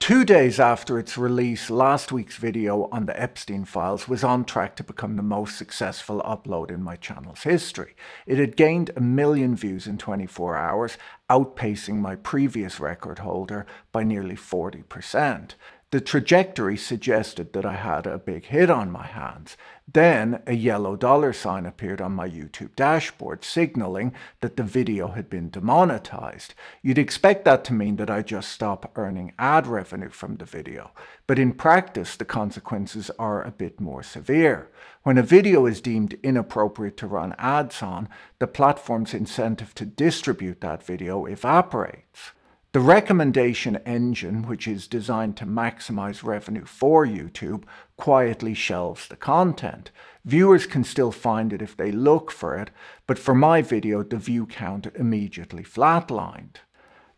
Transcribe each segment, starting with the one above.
2 days after its release, last week's video on the Epstein files was on track to become the most successful upload in my channel's history. It had gained 1 million views in 24 hours, outpacing my previous record holder by nearly 40%. The trajectory suggested that I had a big hit on my hands. Then a yellow $sign appeared on my YouTube dashboard, signaling that the video had been demonetized. You'd expect that to mean that I just stop earning ad revenue from the video, but in practice the consequences are a bit more severe. When a video is deemed inappropriate to run ads on, the platform's incentive to distribute that video evaporates. The recommendation engine, which is designed to maximize revenue for YouTube, quietly shelves the content. Viewers can still find it if they look for it, but for my video, the view count immediately flatlined.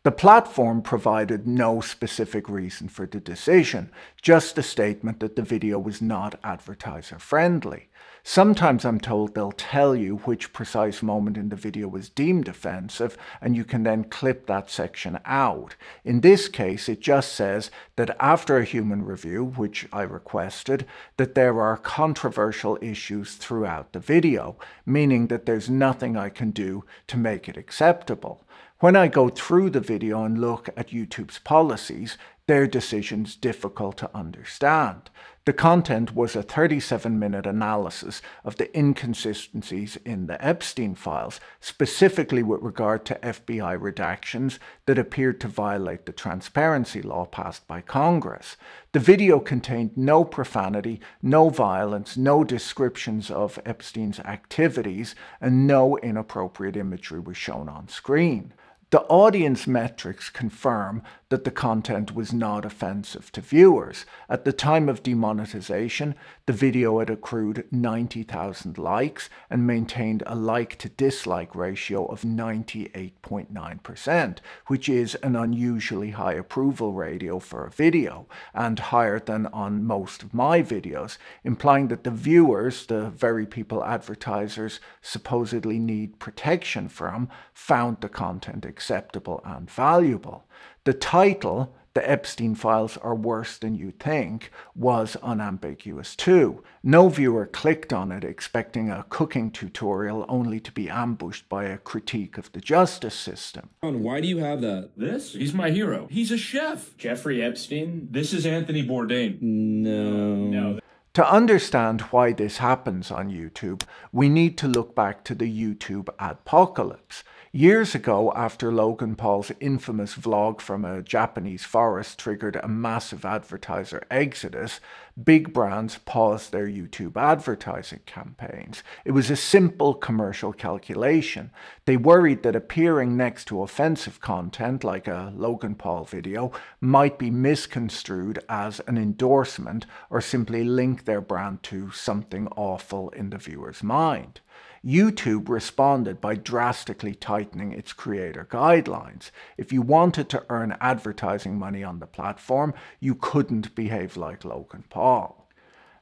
The platform provided no specific reason for the decision, just a statement that the video was not advertiser-friendly. Sometimes I'm told they'll tell you which precise moment in the video was deemed offensive, and you can then clip that section out. In this case, it just says that after a human review, which I requested, that there are controversial issues throughout the video, meaning that there's nothing I can do to make it acceptable. When I go through the video and look at YouTube's policies, their decision's difficult to understand. The content was a 37-minute analysis of the inconsistencies in the Epstein files, specifically with regard to FBI redactions that appeared to violate the transparency law passed by Congress. The video contained no profanity, no violence, no descriptions of Epstein's activities, and no inappropriate imagery was shown on screen. The audience metrics confirm that the content was not offensive to viewers. At the time of demonetization, the video had accrued 90,000 likes and maintained a like-to-dislike ratio of 98.9%, which is an unusually high approval ratio for a video, and higher than on most of my videos, implying that the viewers, the very people advertisers supposedly need protection from, found the content acceptable and valuable. The title, "The Epstein Files Are Worse Than You Think," was unambiguous too. No viewer clicked on it expecting a cooking tutorial only to be ambushed by a critique of the justice system. Why do you have that? This? He's my hero. He's a chef. Jeffrey Epstein? This is Anthony Bourdain. No. To understand why this happens on YouTube, we need to look back to the YouTube Adpocalypse. Years ago, after Logan Paul's infamous vlog from a Japanese forest triggered a massive advertiser exodus, big brands paused their YouTube advertising campaigns. It was a simple commercial calculation. They worried that appearing next to offensive content, like a Logan Paul video, might be misconstrued as an endorsement or simply link their brand to something awful in the viewer's mind. YouTube responded by drastically tightening its creator guidelines. If you wanted to earn advertising money on the platform, you couldn't behave like Logan Paul.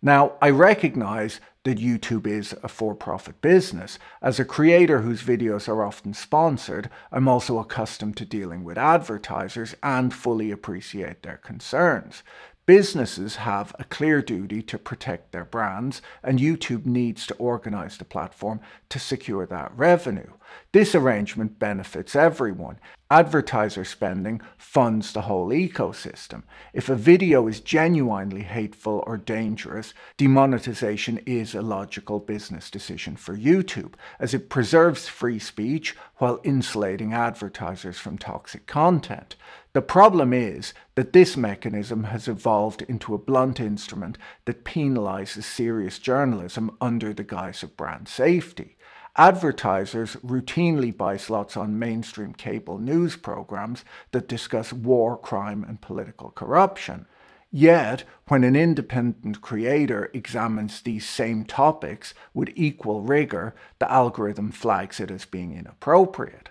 Now, I recognize that YouTube is a for-profit business. As a creator whose videos are often sponsored, I'm also accustomed to dealing with advertisers and fully appreciate their concerns. Businesses have a clear duty to protect their brands, and YouTube needs to organize the platform to secure that revenue. This arrangement benefits everyone. Advertiser spending funds the whole ecosystem. If a video is genuinely hateful or dangerous, demonetization is a logical business decision for YouTube, as it preserves free speech while insulating advertisers from toxic content. The problem is that this mechanism has evolved into a blunt instrument that penalizes serious journalism under the guise of brand safety. Advertisers routinely buy slots on mainstream cable news programs that discuss war, crime, and political corruption. Yet, when an independent creator examines these same topics with equal rigor, the algorithm flags it as being inappropriate.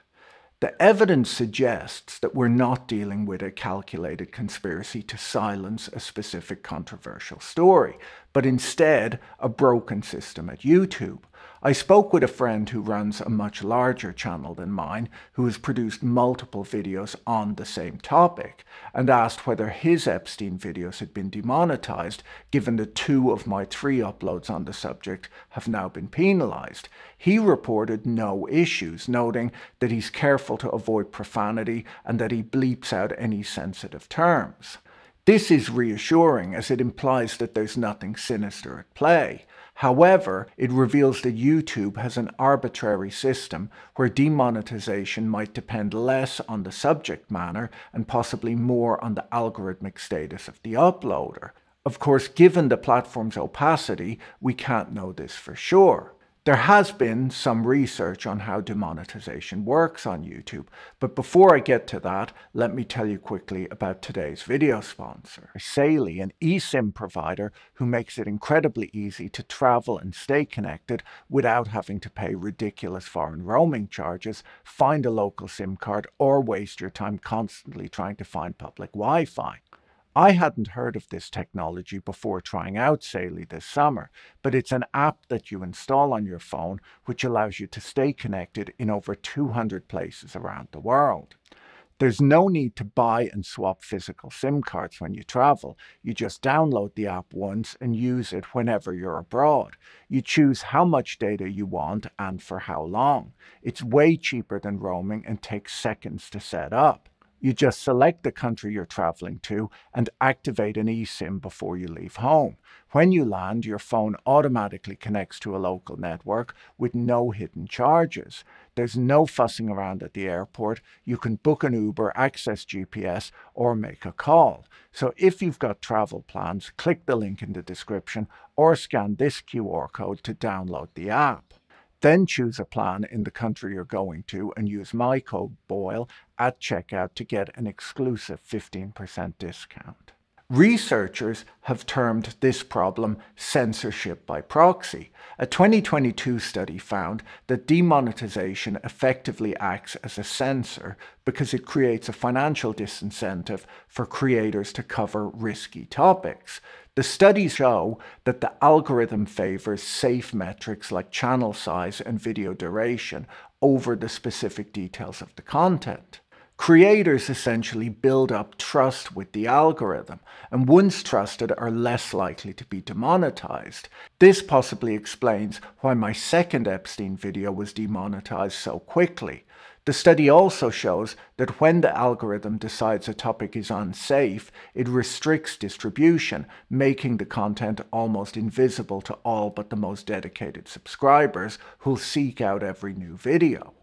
The evidence suggests that we're not dealing with a calculated conspiracy to silence a specific controversial story, but instead a broken system at YouTube. I spoke with a friend who runs a much larger channel than mine, who has produced multiple videos on the same topic, and asked whether his Epstein videos had been demonetized, given that 2 of my 3 uploads on the subject have now been penalized. He reported no issues, noting that he's careful to avoid profanity and that he bleeps out any sensitive terms. This is reassuring, as it implies that there's nothing sinister at play. However, it reveals that YouTube has an arbitrary system where demonetization might depend less on the subject matter and possibly more on the algorithmic status of the uploader. Of course, given the platform's opacity, we can't know this for sure. There has been some research on how demonetization works on YouTube, but before I get to that, let me tell you quickly about today's video sponsor. Saley, an eSIM provider who makes it incredibly easy to travel and stay connected without having to pay ridiculous foreign roaming charges, find a local SIM card, or waste your time constantly trying to find public Wi-Fi. I hadn't heard of this technology before trying out Saley this summer, but it's an app that you install on your phone which allows you to stay connected in over 200 places around the world. There's no need to buy and swap physical SIM cards when you travel. You just download the app once and use it whenever you're abroad. You choose how much data you want and for how long. It's way cheaper than roaming and takes seconds to set up. You just select the country you're traveling to and activate an eSIM before you leave home. When you land, your phone automatically connects to a local network with no hidden charges. There's no fussing around at the airport. You can book an Uber, access GPS, or make a call. So if you've got travel plans, click the link in the description or scan this QR code to download the app. Then choose a plan in the country you're going to and use my code Boyle at checkout to get an exclusive 15% discount. Researchers have termed this problem censorship by proxy. A 2022 study found that demonetization effectively acts as a censor because it creates a financial disincentive for creators to cover risky topics. The studies show that the algorithm favors safe metrics like channel size and video duration over the specific details of the content. Creators essentially build up trust with the algorithm, and once trusted are less likely to be demonetized. This possibly explains why my second Epstein video was demonetized so quickly. The study also shows that when the algorithm decides a topic is unsafe, it restricts distribution, making the content almost invisible to all but the most dedicated subscribers who'll seek out every new video.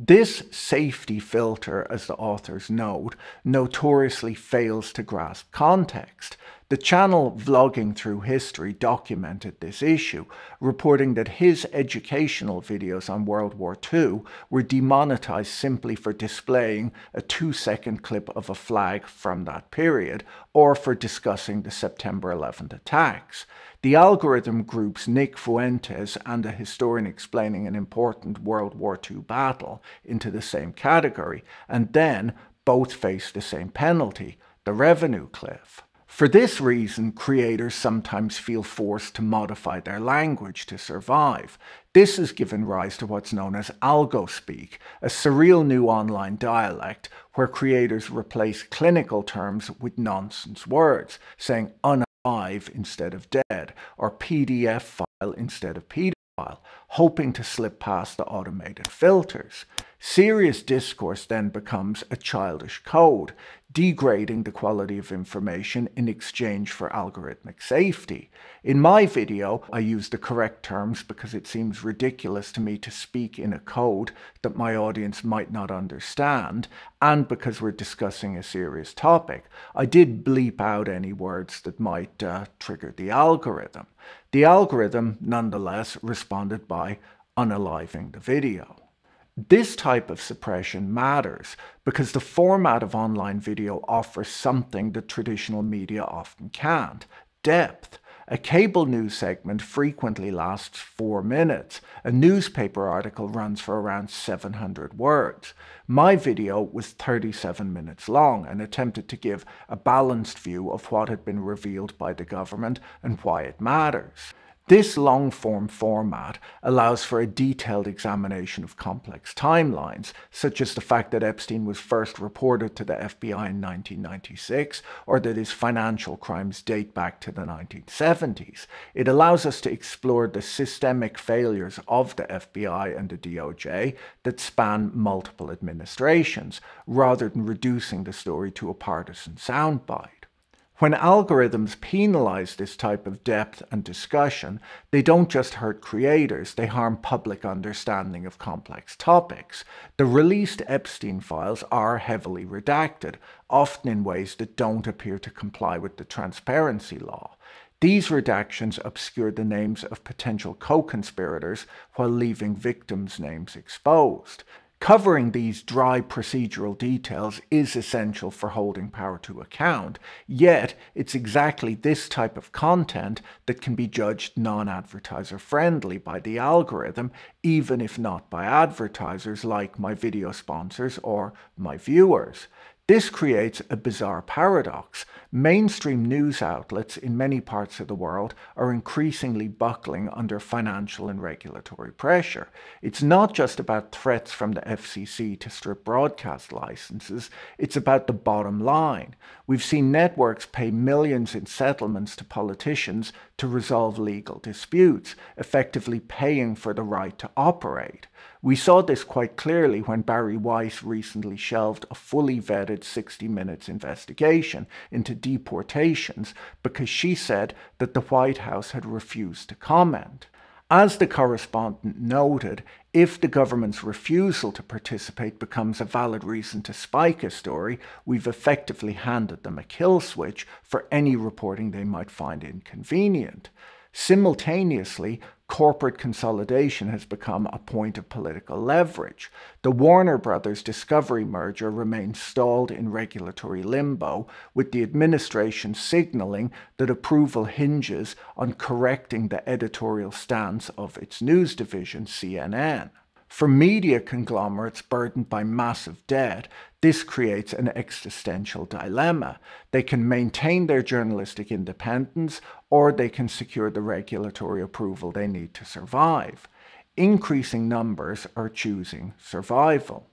This safety filter, as the authors note, notoriously fails to grasp context. The channel Vlogging Through History documented this issue, reporting that his educational videos on World War II were demonetized simply for displaying a 2-second clip of a flag from that period, or for discussing the September 11th attacks. The algorithm groups Nick Fuentes and a historian explaining an important World War II battle into the same category, and then both face the same penalty, the revenue cliff. For this reason, creators sometimes feel forced to modify their language to survive. This has given rise to what's known as algospeak, a surreal new online dialect where creators replace clinical terms with nonsense words, saying unalive instead of dead, or PDF file instead of pedophile, hoping to slip past the automated filters. Serious discourse then becomes a childish code, degrading the quality of information in exchange for algorithmic safety. In my video, I use the correct terms because it seems ridiculous to me to speak in a code that my audience might not understand, and because we're discussing a serious topic. I did bleep out any words that might trigger the algorithm. The algorithm, nonetheless, responded by unaliving the video. This type of suppression matters because the format of online video offers something that traditional media often can't: depth. A cable news segment frequently lasts 4 minutes. A newspaper article runs for around 700 words. My video was 37 minutes long and attempted to give a balanced view of what had been revealed by the government and why it matters. This long-form format allows for a detailed examination of complex timelines, such as the fact that Epstein was first reported to the FBI in 1996, or that his financial crimes date back to the 1970s. It allows us to explore the systemic failures of the FBI and the DOJ that span multiple administrations, rather than reducing the story to a partisan soundbite. When algorithms penalize this type of depth and discussion, they don't just hurt creators, they harm public understanding of complex topics. The released Epstein files are heavily redacted, often in ways that don't appear to comply with the transparency law. These redactions obscure the names of potential co-conspirators while leaving victims' names exposed. Covering these dry procedural details is essential for holding power to account, yet it's exactly this type of content that can be judged non-advertiser friendly by the algorithm, even if not by advertisers like my video sponsors or my viewers. This creates a bizarre paradox. Mainstream news outlets in many parts of the world are increasingly buckling under financial and regulatory pressure. It's not just about threats from the FCC to strip broadcast licenses, it's about the bottom line. We've seen networks pay millions in settlements to politicians to resolve legal disputes, effectively paying for the right to operate. We saw this quite clearly when Bari Weiss recently shelved a fully vetted 60 Minutes investigation into deportations because she said that the White House had refused to comment. As the correspondent noted, if the government's refusal to participate becomes a valid reason to spike a story, we've effectively handed them a kill switch for any reporting they might find inconvenient. Simultaneously, corporate consolidation has become a point of political leverage. The Warner Brothers Discovery merger remains stalled in regulatory limbo, with the administration signaling that approval hinges on correcting the editorial stance of its news division, CNN. For media conglomerates burdened by massive debt, this creates an existential dilemma. They can maintain their journalistic independence, or they can secure the regulatory approval they need to survive. Increasing numbers are choosing survival.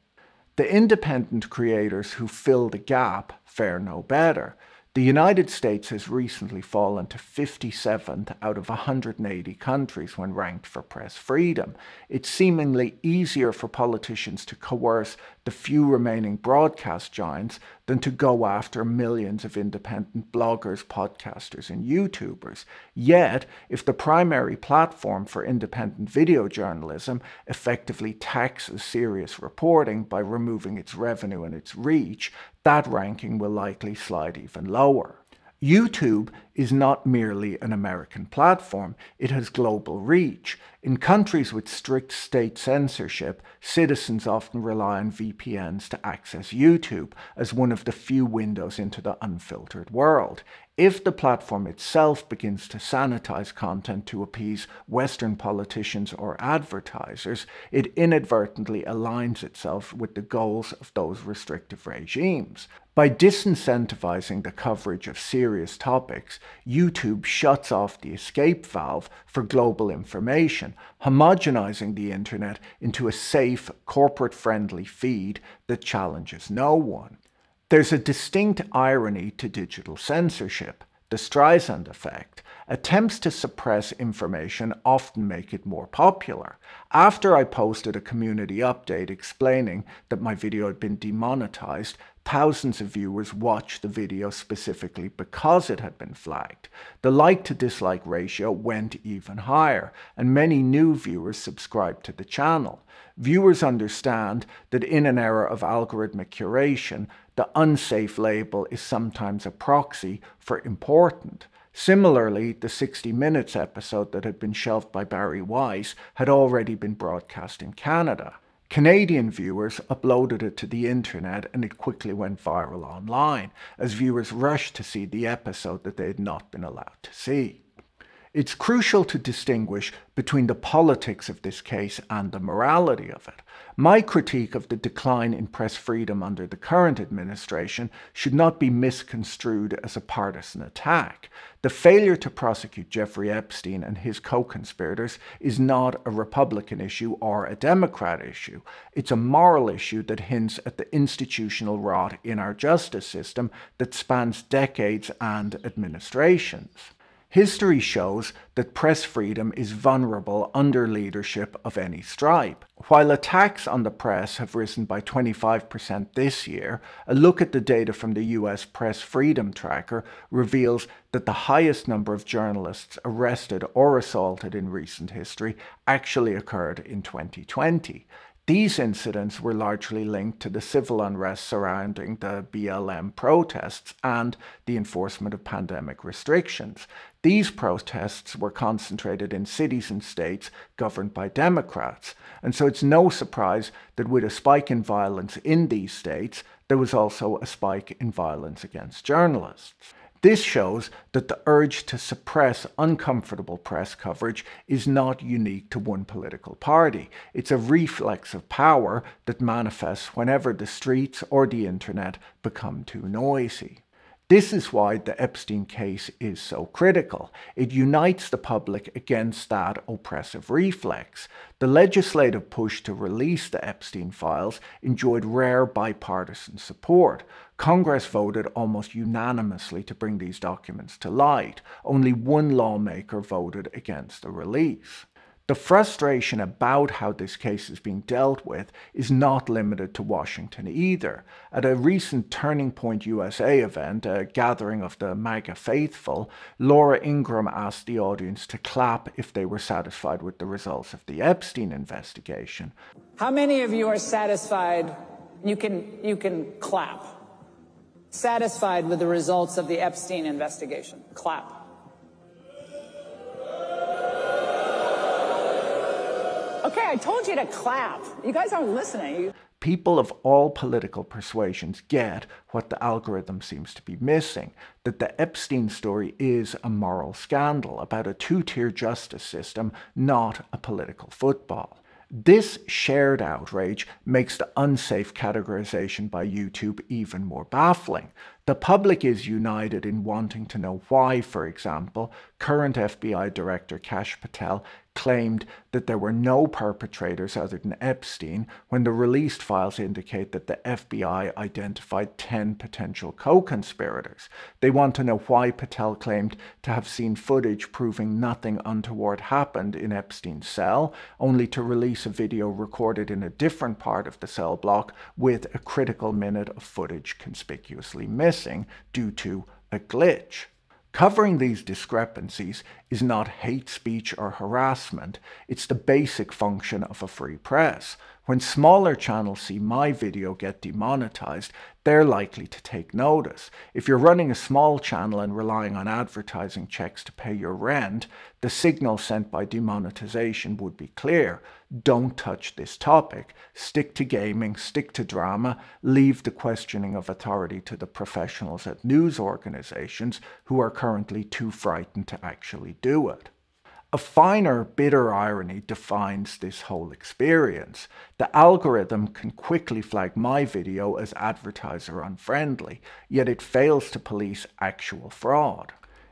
The independent creators who fill the gap fare no better. The United States has recently fallen to 57th out of 180 countries when ranked for press freedom. It's seemingly easier for politicians to coerce the few remaining broadcast giants than to go after millions of independent bloggers, podcasters, and YouTubers. Yet, if the primary platform for independent video journalism effectively taxes serious reporting by removing its revenue and its reach, that ranking will likely slide even lower. YouTube is not merely an American platform, it has global reach. In countries with strict state censorship, citizens often rely on VPNs to access YouTube as one of the few windows into the unfiltered world. If the platform itself begins to sanitize content to appease Western politicians or advertisers, it inadvertently aligns itself with the goals of those restrictive regimes. By disincentivizing the coverage of serious topics, YouTube shuts off the escape valve for global information, homogenizing the internet into a safe, corporate-friendly feed that challenges no one. There's a distinct irony to digital censorship, the Streisand effect. Attempts to suppress information often make it more popular. After I posted a community update explaining that my video had been demonetized, thousands of viewers watched the video specifically because it had been flagged. The like to dislike ratio went even higher, and many new viewers subscribed to the channel. Viewers understand that in an era of algorithmic curation, the unsafe label is sometimes a proxy for important. Similarly, the 60 Minutes episode that had been shelved by Bari Weiss had already been broadcast in Canada. Canadian viewers uploaded it to the internet and it quickly went viral online, as viewers rushed to see the episode that they had not been allowed to see. It's crucial to distinguish between the politics of this case and the morality of it. My critique of the decline in press freedom under the current administration should not be misconstrued as a partisan attack. The failure to prosecute Jeffrey Epstein and his co-conspirators is not a Republican issue or a Democrat issue. It's a moral issue that hints at the institutional rot in our justice system that spans decades and administrations. History shows that press freedom is vulnerable under leadership of any stripe. While attacks on the press have risen by 25% this year, a look at the data from the US Press Freedom Tracker reveals that the highest number of journalists arrested or assaulted in recent history actually occurred in 2020. These incidents were largely linked to the civil unrest surrounding the BLM protests and the enforcement of pandemic restrictions. These protests were concentrated in cities and states governed by Democrats, and so it's no surprise that with a spike in violence in these states, there was also a spike in violence against journalists. This shows that the urge to suppress uncomfortable press coverage is not unique to one political party. It's a reflex of power that manifests whenever the streets or the internet become too noisy. This is why the Epstein case is so critical. It unites the public against that oppressive reflex. The legislative push to release the Epstein files enjoyed rare bipartisan support. Congress voted almost unanimously to bring these documents to light. Only one lawmaker voted against the release. The frustration about how this case is being dealt with is not limited to Washington either. At a recent Turning Point USA event, a gathering of the MAGA faithful, Laura Ingraham asked the audience to clap if they were satisfied with the results of the Epstein investigation. How many of you are satisfied? You can clap. Satisfied with the results of the Epstein investigation? Clap. Okay, I told you to clap. You guys aren't listening. People of all political persuasions get what the algorithm seems to be missing, that the Epstein story is a moral scandal about a two-tier justice system, not a political football. This shared outrage makes the unsafe categorization by YouTube even more baffling. The public is united in wanting to know why, for example, current FBI Director Kash Patel claimed that there were no perpetrators other than Epstein when the released files indicate that the FBI identified 10 potential co-conspirators. They want to know why Patel claimed to have seen footage proving nothing untoward happened in Epstein's cell, only to release a video recorded in a different part of the cell block with a critical minute of footage conspicuously missing due to a glitch. Covering these discrepancies is not hate speech or harassment, it's the basic function of a free press. When smaller channels see my video get demonetized, they're likely to take notice. If you're running a small channel and relying on advertising checks to pay your rent, the signal sent by demonetization would be clear. Don't touch this topic. Stick to gaming, stick to drama, leave the questioning of authority to the professionals at news organizations who are currently too frightened to actually do it. A finer, bitter irony defines this whole experience. The algorithm can quickly flag my video as advertiser unfriendly, yet it fails to police actual fraud.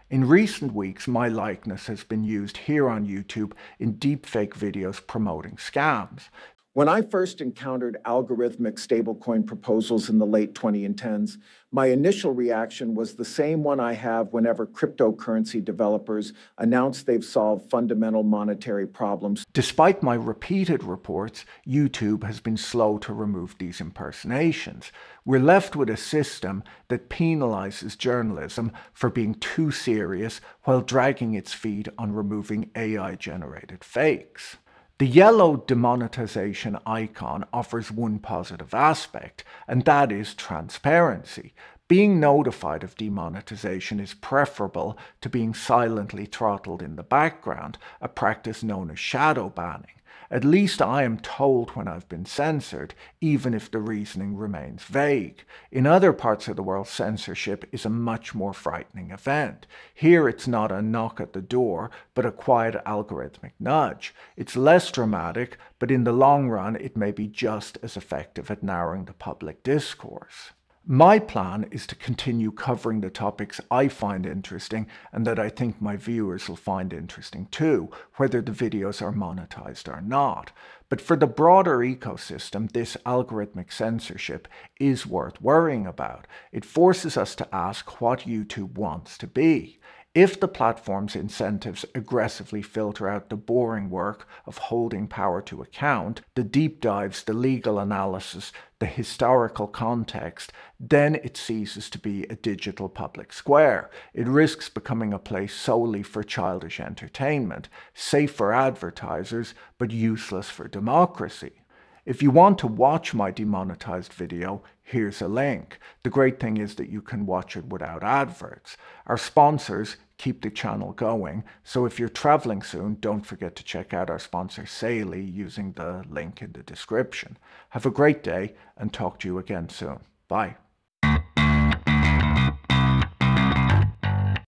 In recent weeks, my likeness has been used here on YouTube in deepfake videos promoting scams. When I first encountered algorithmic stablecoin proposals in the late 2010s, my initial reaction was the same one I have whenever cryptocurrency developers announce they've solved fundamental monetary problems. Despite my repeated reports, YouTube has been slow to remove these impersonations. We're left with a system that penalizes journalism for being too serious while dragging its feet on removing AI-generated fakes. The yellow demonetization icon offers one positive aspect, and that is transparency. Being notified of demonetization is preferable to being silently throttled in the background, a practice known as shadow banning. At least I am told when I've been censored, even if the reasoning remains vague. In other parts of the world, censorship is a much more frightening event. Here it's not a knock at the door, but a quiet algorithmic nudge. It's less dramatic, but in the long run it may be just as effective at narrowing the public discourse. My plan is to continue covering the topics I find interesting and that I think my viewers will find interesting too, whether the videos are monetized or not. But for the broader ecosystem, this algorithmic censorship is worth worrying about. It forces us to ask what YouTube wants to be. If the platform's incentives aggressively filter out the boring work of holding power to account, the deep dives, the legal analysis, the historical context, then it ceases to be a digital public square. It risks becoming a place solely for childish entertainment, safe for advertisers, but useless for democracy. If you want to watch my demonetized video, here's a link. The great thing is that you can watch it without adverts. Our sponsors keep the channel going, so if you're traveling soon, don't forget to check out our sponsor Saley using the link in the description. Have a great day and talk to you again soon. Bye.